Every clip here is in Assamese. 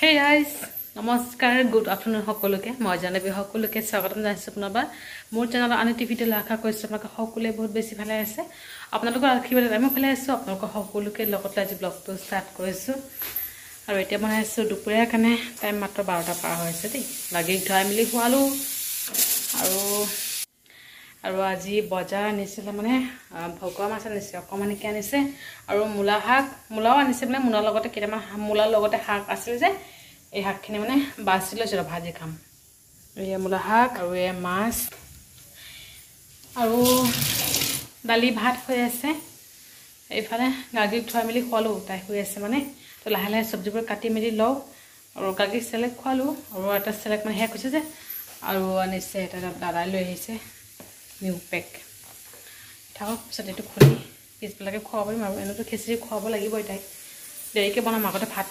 Hey guys, নমস্কাৰ গুড আফটাৰনুন সকলোকে মই জানবি সকলোকে স্বাগতম জনাইছো পুনৰবাৰ মোৰ চেনেলৰ আনটি ভিডিঅ' আশা কৰিছো আপোনালোক সকলোৱে বহুত বেছি ভালে আছে আপোনালোকৰ আশীৰ্বাদত আমি ভালে আছো আপোনালোক সকলোকে লগত আজি ব্লগটো ষ্টাৰ্ট কৰিছো আৰু এতিয়া বনাইছো দুপৰীয়াৰ কাৰণে টাইম মাত্ৰ 12টা পাৰ হৈছে দেই লাগি ধৰাই মিলি খোৱালো আৰু আজি বজাৰ আনিছিলে মানে ভকুৱা মাছ আনিছে অকমানিকে আনিছে আৰু মূলাও আনিছে মানে মূলাৰ লগতে কেইটামান মূলাৰ লগতে শাক আছিল যে এই শাকখিনি মানে বাছি লৈছো ভাজি খাম এই মূলা শাক আৰু এই মাছ আৰু দালি ভাত হৈ আছে এইফালে গাগিক থৈ মিলি খোৱালো তাই হৈ আছে মানে তো লাহে লাহে সবজিবোৰ কাটি মেলি লও আৰু গাগিক সেলেক্ট খোৱালো আৰু এটা সেলেক্ট মানে হে কৈছে যে আৰু আনিছে এটা দাদাই লৈ আহিছে নিউ পেক থাকক পিছত এইটো খুলি পিছবিলাকে খোৱাব পাৰিম আৰু এনেতো খিচিৰি খোৱাব লাগিব তাইক দেৰিকে বনাম আগতে ভাত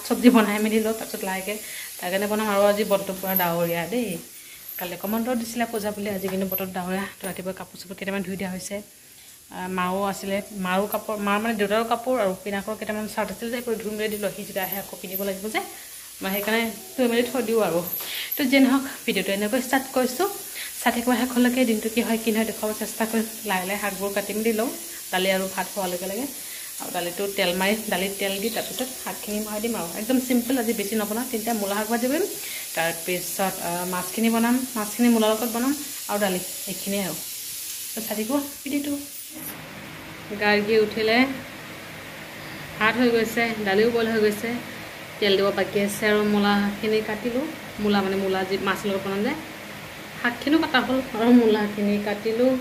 সবজি বনাই মেলি লো তাৰপিছত লাহেকে তাৰ কাৰণে বনাম আৰু আজি বতৰটো পুৰা ডাৱৰীয়া দেই কালি কমেণ্টত দিছিলে পূজা বুলি আজি কিন্তু বতৰ ডাৱৰীয়া তো ৰাতিপুৱা কাপোৰ চাপোৰ কেইটামান ধুই দিয়া হৈছে মাও আছিলে মাৰো কাপোৰ মাৰ মানে দেউতাৰ কাপোৰ আৰু পিনাকৰ কেইটামান চাৰ্ট আছিল যে এইবোৰ ধুই মেলি দিলোঁ সি যেতিয়া আহে আকৌ পিন্ধিব লাগিব যে মই সেইকাৰণে ধুই মেলি থৈ দিওঁ আৰু তো যে নহওক ভিডিঅ'টো এনেকৈ ষ্টাৰ্ট কৰিছোঁ ষাঠিকৈ শেষলৈকে দিনটো কি হয় দেখুৱাব চেষ্টা কৰিম লাহে লাহে শাকবোৰ কাটি মেলি লওঁ দালি আৰু ভাত খোৱাৰ লগে লগে আৰু দালিটো তেল মাৰি দালিত তেল দি তাৰপিছত শাকখিনি ভৰাই দিম আৰু একদম চিম্পল আজি বেছি নবনাওঁ তিনিটা মূলা শাক ভাজি কৰিম তাৰপিছত মাছখিনি বনাম মাছখিনি মূলাৰ লগত বনাম আৰু দালি এইখিনিয়ে আৰু চাই দিব ভিডিঅ'টো গাৰ্গী উঠিলে ভাত হৈ গৈছে দালিও বইল হৈ গৈছে তেল দিব বাকী আছে আৰু মূলাখিনি কাটিলোঁ মূলা যি মাছ লগত বনাম যে শাকখিনিও কটা হ'ল আৰু মূলাখিনি কাটিলোঁ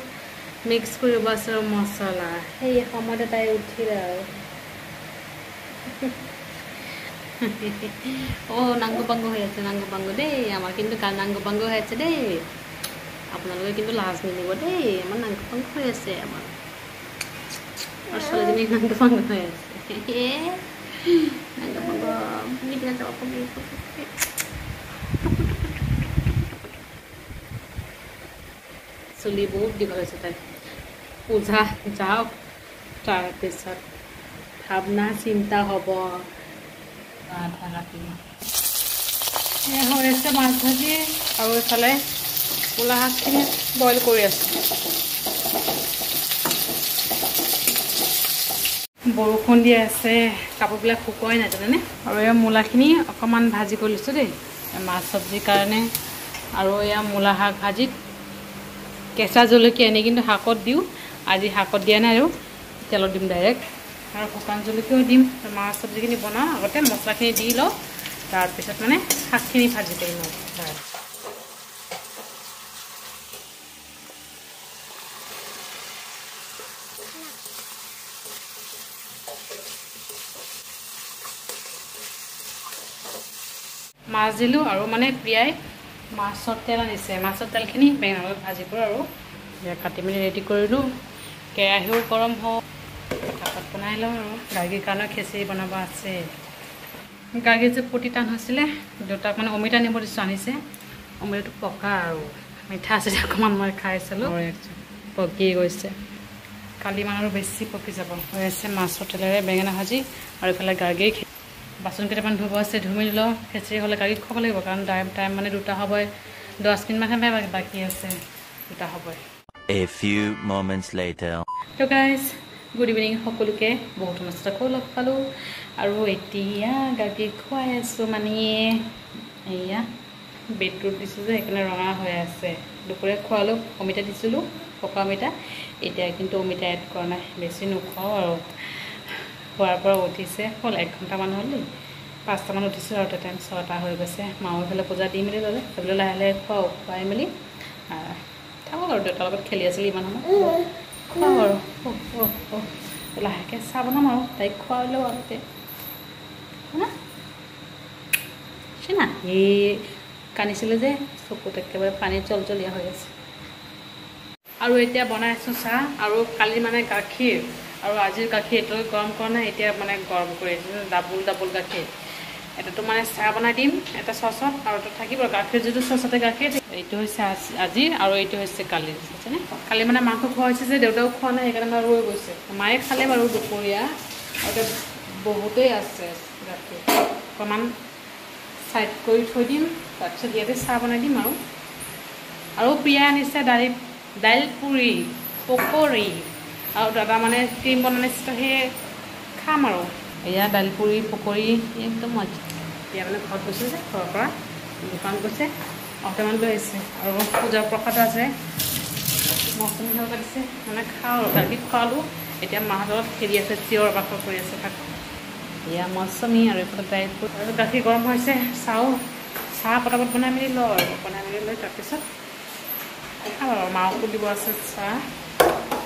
মিক্স কৰিব আছে আৰু মছলা সেই সময়তে তাই উঠিলে আৰু নাংগু পাংগু হৈ আছে নাংগু পাংগু দেই আমাৰ কিন্তু নাংগু পাংগু হৈ আছে দেই আপোনালোকে কিন্তু লাজ নিদিব দেই আমাৰ নাংগু পাংগু হৈ আছে আমাৰ আৰু ছোৱালীজনী নাংগু পাংগু হৈ আছে নাংগু পাংগু চুলি বহুত দীঘল হৈছে তাই পূজা যাওক তাৰপিছত ভাৱনা চিন্তা হ'ব হৈ আছে মাছ ভাজি আৰু এইফালে মূলা শাকখিনি বইল কৰি আছোঁ বৰষুণ দি আছে কাপোৰবিলাক শুকুৱাই নাজানেনে আৰু এয়া মূলাখিনি অকণমান ভাজি কৰি লৈছোঁ দেই মাছ চব্জিৰ কাৰণে আৰু এয়া মূলা শাক ভাজিত কেঁচা জলকীয়া আনি কিন্তু শাকত দিওঁ আজি শাকত দিয়া নাই আৰু তেলত দিম ডাইৰেক্ট আৰু শুকান জলকীয়াও দিম মাছ চব্জিখিনি বনাওঁ আগতে মছলাখিনি দি লওঁ তাৰপিছত মানে শাকখিনি ভাজি কৰি লওঁ মাছ দিলোঁ আৰু মানে প্ৰিয়াই মাছৰ তেল আনিছে মাছৰ তেলখিনি বেঙেনাৰ লগত ভাজি কৰোঁ আৰু কাটি মেলি ৰেডি কৰিলোঁ কেৰাহীও গৰম হওক ভাত বনাই লওঁ আৰু গাৰ্গীৰ কাৰণে খিচিৰি বনাব আছে গাৰ্গীৰ যে পতি টান হৈছিলে দেউতাক মানে অমিতা নিব দিছোঁ আনিছে অমিতাটো পকা আৰু মিঠা আছিলে অকণমান মই খাইছিলোঁ পকি গৈছে কালি মানে আৰু বেছি পকি যাব হৈ আছে মাছৰ তেলেৰে বেঙেনা ভাজি আৰু এইফালে গাৰ্গীৰ বাচন কেইটামান ধুব আছে ধুই মেলি লওঁ খিচিৰি হ'লে গাড়ীত খাব লাগিব কাৰণ টাইম মানে 2টা হ'বই 10 মিনিটমানহে বাকী আছে 2টা হ'বই A few moments later তো গাইজ গুড ইভিনিং সকলোকে বহুত মস্ত আকৌ লগ পালোঁ আৰু এতিয়া গাখীৰ খুৱাই আছোঁ মানে এয়া বেডৰুট দিছোঁ যে সেইকাৰণে ৰঙা হৈ আছে দুপৰীয়া খোৱালোঁ অমিতা দিছিলোঁ পকা অমিতা এতিয়া কিন্তু অমিতা এড কৰা নাই বেছি নোখোৱাওঁ আৰু খোৱাৰ পৰা উঠিছে হ'ল 1 ঘণ্টামান হ'ল 5টামান উঠিছোঁ আৰু টাইম 6টা হৈ গৈছে মাও এইফালে পূজা দি মেলি ল'লে সেইবিলাক লাহে লাহে খুৱাই মেলি থাকক আৰু দেউতাৰ লগত খেলি আছিল ইমান সময় খুৱাওঁ আৰু লাহেকৈ চাহ বনাম আৰু তাইক খুৱাই লওঁ আগতে না এই কান্দিছিলে যে চকুত একেবাৰে পানী জলজলীয়া হৈ আছে আৰু এতিয়া বনাই আছোঁ চাহ আৰু কালি মানে গাখীৰ আৰু আজিৰ গাখীৰ এতিয়ালৈ গৰম কৰা নাই এতিয়া মানে গৰম কৰি আছোঁ ডাবুল গাখীৰ এটাতো মানে চাহ বনাই দিম এটা চচত আৰু এটা থাকিব গাখীৰ যিটো চচতে গাখীৰ এইটো হৈছে আজি আৰু এইটো হৈছে কালি বুজিছেনে কালি মানে মাংস খোৱা হৈছে যে দেউতাও খোৱা নাই সেইকাৰণে ৰৈ গৈছে মায়ে খালে বাৰু দুপৰীয়া আৰু বহুতেই আছে গাখীৰ অকণমান সাইড কৰি থৈ দিম তাৰপিছত ইয়াতে চাহ বনাই দিম আৰু প্ৰিয়া আনিছে দাইল পুৰি পকৰি আৰু দাদা মানে ক্ৰীম বনাইছে সেই খাম আৰু এয়া দাইল পুৰি পকৰি একদম মজা এতিয়া মানে ঘৰত গৈছে যে ঘৰৰ পৰা দোকান গৈছে অকণমান লৈ আহিছে আৰু পূজাৰ প্ৰসাদ আছে মৌচুমী ভাল পাতিছে মানে খাওঁ আৰু গাখীৰ খোৱালোঁ এতিয়া মাহঁতৰ খেলি আছে চিঞৰ বাখৰ কৰি আছে ভাত এয়া মৌচুমী আৰু এইফালে দাইল পুৰি আৰু গাখীৰ গৰম হৈছে চাহ পটাপট বনাই মেলি লওঁ আৰু বনাই মেলি লৈ তাৰপিছত খাওঁ আৰু মাকো দিব আছে চাহ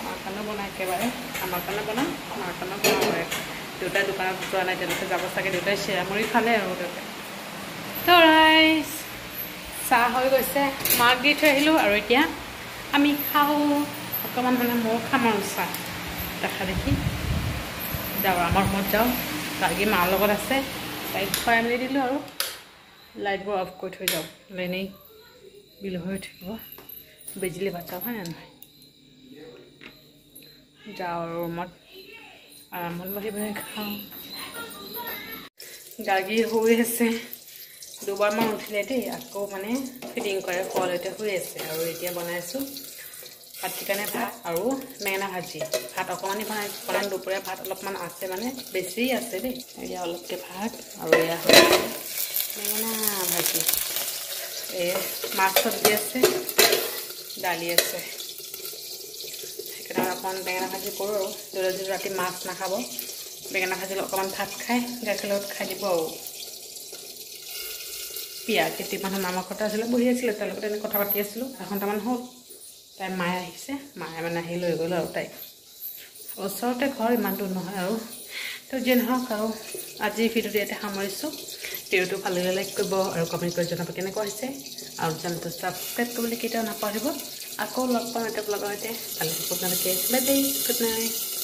মাৰ কাৰণে বনাই একেবাৰে আমাৰ কাৰণে বনাম মাৰ কাৰণে বনাওঁ দেউতাই দোকানত যোৱা নাই তেওঁলোকে যাব চাগে দেউতাই চিৰামুৰি খালে আৰু দেউতাই তো ৰাইজ চাহ হৈ গৈছে মাক দি থৈ আহিলোঁ আৰু এতিয়া আমি খাওঁ অকণমান মানে ময়ো খাম আৰু চাহ দেখা দেখি যাওঁ আমাৰ ৰুমত যাওঁ গাড়ী মাৰ লগত আছে তাইক খুৱাই মেলি দিলোঁ আৰু লাইটবোৰ অফ কৰি থৈ যাওঁ এনেই বিল হৈ থাকিব বিজুলী বাচাওঁ হয় নহয় যাওঁ আৰু ৰুমত আৰামত বহি বহি খাওঁ গাগী শুই আছে দুবাৰমান উঠিলে দেই আকৌ মানে ফিটিং কৰে কল এতিয়া শুই আছে আৰু এতিয়া বনাইছোঁ ভাত কাৰণে ভাত আৰু বেঙেনা ভাজি ভাত অকণমানি বনাম দুপৰীয়া ভাত অলপমান আছে মানে বেছি আছে দেই এয়া অলপকৈ ভাত আৰু এয়া বেঙেনা ভাজি এই মাছ চব্জি আছে দালি আছে সেইকাৰণে অকণমান বেঙেনা ভাজি কৰোঁ আৰু যদি ৰাতি মাছ নাখাব বেঙেনা ভাজিলে অকণমান ভাত খাই গাখীৰ লগত খাই দিব আৰু পিয়া খেতি মানুহ আমাৰ ঘৰতে আছিলে বহি আছিলে তাৰ লগত এনেই কথা পাতি আছিলোঁ এঘণ্টামান হ'ল তাই মায়ে আহিছে মায়ে মানে আহি লৈ গ'ল আৰু তাইক ওচৰতে ঘৰ ইমান দূৰ নহয় আৰু তো যিয়ে নহওক আৰু আজি ভিডিঅ'টো ইয়াতে সামৰিছোঁ ভিডিঅ'টো ভাল লাগিলে লাইক কৰিব আৰু কমেণ্ট কৰি জনাব কেনেকুৱা হৈছে আৰু চেনেলটো ছাবস্ক্ৰাইব কৰিবলৈ কেতিয়াও নাপাহৰিব আকৌ লগ পাম এটা ব্লগৰ সৈতে ভালে আপোনালোকে বাই বাই গুড নাইট